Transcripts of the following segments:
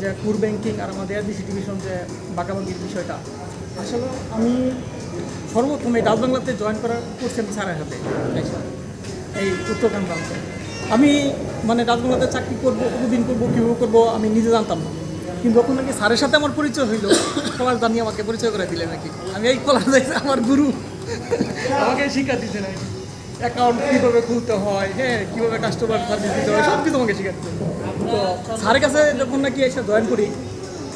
যে core banking আর আমাদের ADC division যে বাগাবাগির বিষয়টা, আসলে আমি সর্বপ্রথম এই ডাচ বাংলাতে জয়েন করার করছি আমি স্যারের হাতে এই উত্তরখান ব্রাঞ্চে। আমি মানে ডাচ বাংলাতে চাকরি করবো, কতদিন করবো, কীভাবে করবো আমি নিজে জানতাম না, কিন্তু যখন নাকি স্যারের সাথে আমার পরিচয় হইলো, সবার জানিয়ে আমাকে পরিচয় করে দিলেন নাকি। আমি এই কলার যাইতে আমার গুরু আমাকে শিক্ষা দিচ্ছে নাকি অ্যাকাউন্ট কীভাবে খুলতে হয়, হ্যাঁ কীভাবে কাস্টমার সার্ভিস দিতে হয়, সব কিছু আমাকে শিখাচ্ছে। তো স্যারের কাছে যখন নাকি এসে জয়েন করি,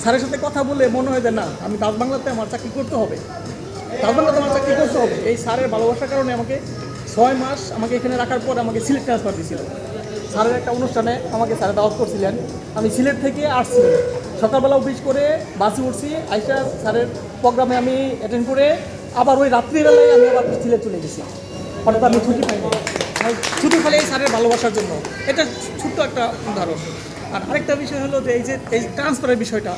স্যারের সাথে কথা বলে মনে হয় যে না, আমি ডাচ বাংলাতে আমার চাকরি করতে হবে, ডাচ বাংলাতে আমার চাকরি করতে হবে। এই স্যারের ভালোবাসার কারণে আমাকে 6 মাস আমাকে এখানে রাখার পর আমাকে সিলেট ট্রান্সফার দিয়েছিল। স্যারের একটা অনুষ্ঠানে আমাকে স্যারে দাওয়াত করছিলেন, আমি সিলেট থেকে আসছি, সকালবেলা অফিস করে বাসে উঠছি, আইসা স্যারের প্রোগ্রামে আমি অ্যাটেন্ড করে আবার ওই রাত্রিবেলায় আমি আবার সিলেট চলে গেছি, অর্থাৎ আমি ছুটি পাইনি। ছুটি পাই এই স্যারের ভালোবাসার জন্য। এটা ছোট্ট একটা উদাহরণ। আর আরেকটা বিষয় হলো যে এই ট্রান্সফারের বিষয়টা,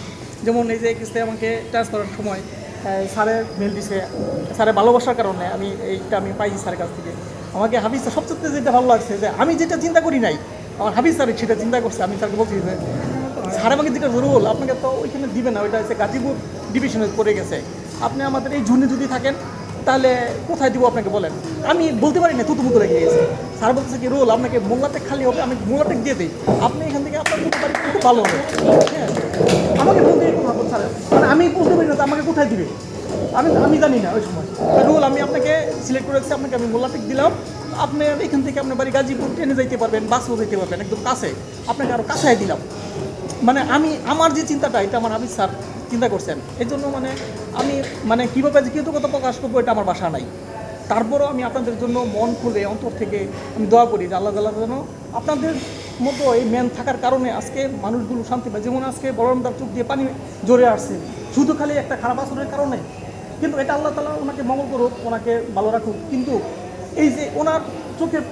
যেমন এই যে কিস্তে আমাকে ট্রান্সফারের সময় স্যারের মেল দিছে, স্যারের ভালোবাসার কারণে আমি পাইছি স্যারের কাছ থেকে। আমাকে হাফিজ স্যার সবচেয়ে যেটা ভালো লাগছে যে আমি যেটা চিন্তা করি নাই, আমার হাফিজ স্যার সেটা চিন্তা করছে। আমি স্যারকে বলছি যে স্যার আমাকে যেটা রোল আপনাকে তো ওইখানে দিবে না, ওইটা হচ্ছে গাজীপুর ডিভিশনে পড়ে গেছে, আপনি আমাদের এই জুনে যদি থাকেন তাহলে কোথায় দিব আপনাকে বলেন। আমি বলতে পারি না, তুতুমুতু রেখে গেছে। স্যার বলতেছে কি রোল আপনাকে মোংলাটেক খালি হবে, আমি মোংলাটেক দিয়ে দিই, আপনি এখান থেকে আপনার করতে পারি, খুব ভালো হবে। হ্যাঁ আমাকে বলতে স্যার, মানে আমি বলতে পারি না তো আমাকে কোথায় দিবে, আমি জানি না ওই সময়। রোল আমি আপনাকে সিলেক্ট করে রাখছি, আপনাকে আমি মোল্লাটেক দিলাম, আপনি এখান থেকে আপনার বাড়ি গাজীপুর ট্রেনে যাইতে পারবেন, বাসও যেতে পারবেন, একদম কাছে, আপনাকে আরও কাছায় দিলাম। মানে আমার যে চিন্তাটা, এটা আমার হাফিজ স্যার চিন্তা করছেন। এই জন্য আমি কীভাবে যে কৃতজ্ঞতা প্রকাশ করবো এটা আমার বাসা নাই। তারপরও আমি আপনাদের জন্য মন খুলে অন্তর থেকে আমি দোয়া করি যে আল্লাহ তাআলা যেন আপনাদের মতো এই ম্যান থাকার কারণে আজকে মানুষগুলো শান্তি পায়। যেমন আজকে বলরামদার চোখ দিয়ে পানি জোরে আসছে শুধু খালি একটা খারাপ আচরণের কারণে, কিন্তু এটা আল্লাহ তাআলা ওনাকে মঙ্গল করুক, ওনাকে ভালো রাখুক। কিন্তু এই যে ওনার চোখের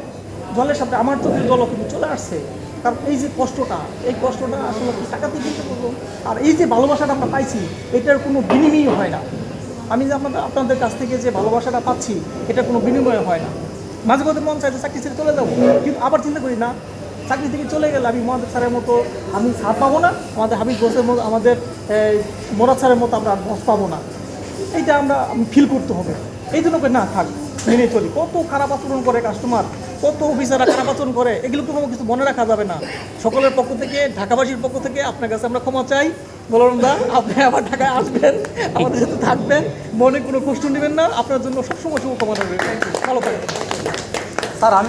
জলের সাথে আমার চোখের জলও কিন্তু চলে আসছে, কারণ এই যে কষ্টটা, এই কষ্টটা আসলে টাকাতে কিনতে করবো। আর এই যে ভালোবাসাটা আমরা পাইছি, এটার কোনো বিনিময় হয় না। আমি যে আপনাদের কাছ থেকে যে ভালোবাসাটা পাচ্ছি, এটা কোনো বিনিময় হয় না। মাঝে মধ্যে মন চাইছে চাকরি ছেড়ে চলে যাবো, কিন্তু আবার চিন্তা করি না, চাকরি থেকে চলে গেলে আমি মোহাম্মদ স্যারের মতো আমি ছাড় পাবো না, আমাদের হাবিব ঘোষের মতো, আমাদের মোরাদ স্যারের মতো আমরা বস পাবো না। এইটা আমরা ফিল করতে হবে। এই জন্য না থাক, মেনে চলি। কত খারাপ আচরণ করে কাস্টমার, কত অফিসাররা খারাপ আচরণ করে, এগুলো কোনো কিছু মনে রাখা যাবে না। সকলের পক্ষ থেকে, ঢাকাবাসীর পক্ষ থেকে আপনার কাছে আমরা ক্ষমা চাই। বলরামদা, আপনি আবার ঢাকায় আসবেন, আমাদের সাথে থাকবেন, মনে কোনো কষ্ট নেবেন না, আপনার জন্য সবসময় শুভকামনা রইল। থ্যাংক ইউ, ভালো থাকবেন স্যার।